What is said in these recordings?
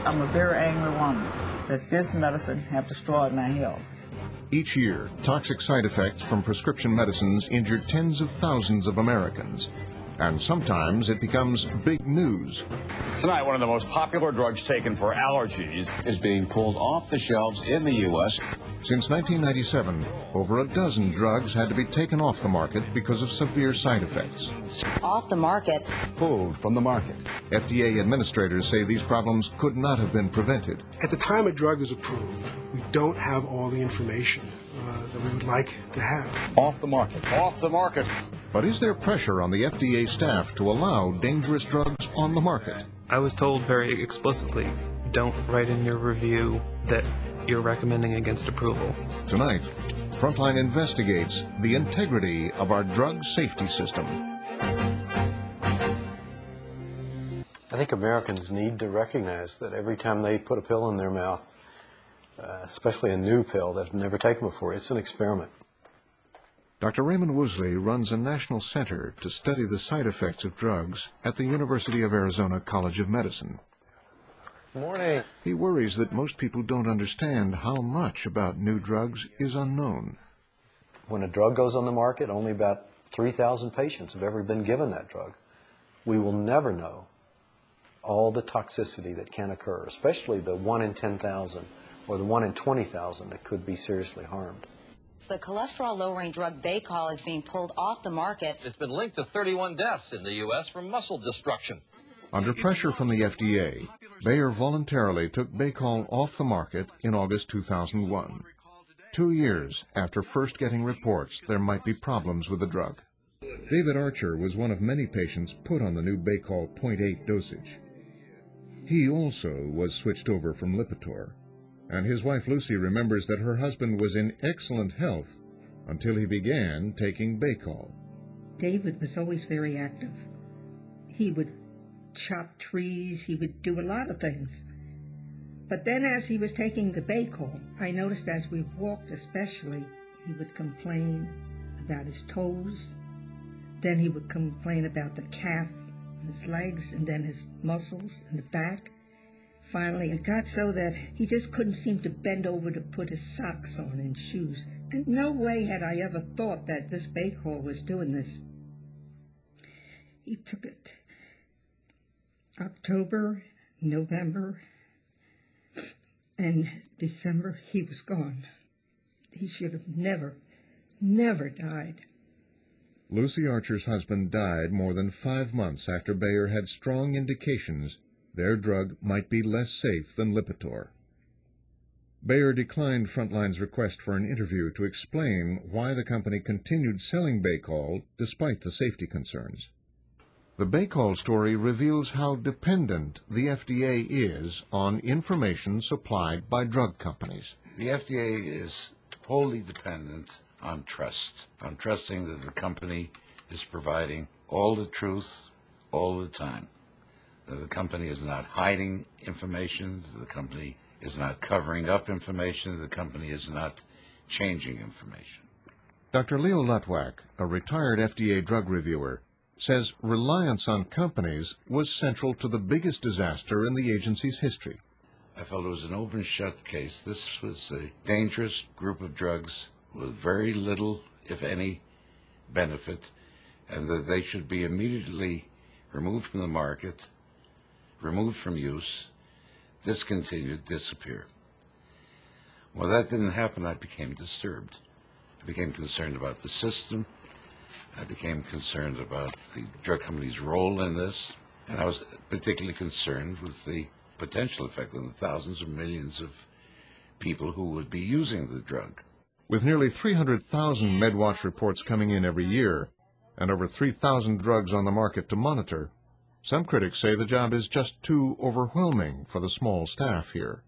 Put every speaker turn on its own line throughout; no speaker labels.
I'm a very angry woman that this medicine have destroyed my health.
Each year, toxic side effects from prescription medicines injure tens of thousands of Americans. And sometimes it becomes big news.
Tonight, one of the most popular drugs taken for allergies
is being pulled off the shelves in the U.S.
Since 1997, over a dozen drugs had to be taken off the market because of severe side effects.
Off the market.
Pulled from the market.
FDA administrators say these problems could not have been prevented.
At the time a drug is approved, we don't have all the information that we would like to have.
Off the market.
Off the market.
But is there pressure on the FDA staff to allow dangerous drugs on the market?
I was told very explicitly, don't write in your review that you're recommending against approval.
Tonight, Frontline investigates the integrity of our drug safety system.
I think Americans need to recognize that every time they put a pill in their mouth, especially a new pill that they've never taken before, it's an experiment.
Dr. Raymond Woosley runs a national center to study the side effects of drugs at the University of Arizona College of Medicine.
Morning.
He worries that most people don't understand how much about new drugs is unknown.
When a drug goes on the market, only about 3,000 patients have ever been given that drug. We will never know all the toxicity that can occur, especially the 1 in 10,000 or the 1 in 20,000 that could be seriously harmed.
The cholesterol-lowering drug Baycol is being pulled off the market.
It's been linked to 31 deaths in the U.S. from muscle destruction.
Under pressure from the FDA, Bayer voluntarily took Baycol off the market in August 2001, 2 years after first getting reports there might be problems with the drug. David Archer was one of many patients put on the new Baycol 0.8 dosage. He also was switched over from Lipitor, and his wife Lucy remembers that her husband was in excellent health until he began taking Baycol.
David was always very active. He would chop trees, he would do a lot of things. But then as he was taking the Baycol, I noticed as we walked especially, he would complain about his toes, then he would complain about the calf and his legs, and then his muscles and the back. Finally, it got so that he just couldn't seem to bend over to put his socks on and shoes. And no way had I ever thought that this Baycol was doing this. He took it October, November, and December, he was gone. He should have never died.
Lucy Archer's husband died more than 5 months after Bayer had strong indications their drug might be less safe than Lipitor. Bayer declined Frontline's request for an interview to explain why the company continued selling Baycol despite the safety concerns. The Baycol story reveals how dependent the FDA is on information supplied by drug companies.
The FDA is wholly dependent on trust, on trusting that the company is providing all the truth all the time, that the company is not hiding information, that the company is not covering up information, that the company is not changing information.
Dr. Leo Lutwak, a retired FDA drug reviewer, says reliance on companies was central to the biggest disaster in the agency's history.
I felt it was an open-shut case. This was a dangerous group of drugs with very little, if any, benefit, and that they should be immediately removed from the market, removed from use, discontinued, disappear. Well, that didn't happen. I became disturbed. I became concerned about the system. I became concerned about the drug company's role in this, and I was particularly concerned with the potential effect on the thousands of millions of people who would be using the drug.
With nearly 300,000 MedWatch reports coming in every year, and over 3,000 drugs on the market to monitor, some critics say the job is just too overwhelming for the small staff here.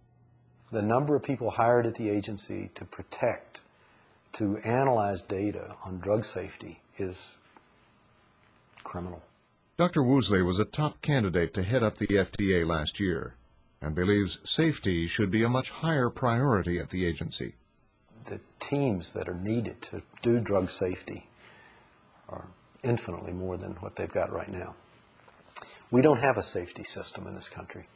The number of people hired at the agency to protect, to analyze data on drug safety is criminal.
Dr. Woosley was a top candidate to head up the FDA last year and believes safety should be a much higher priority at the agency.
The teams that are needed to do drug safety are infinitely more than what they've got right now. We don't have a safety system in this country.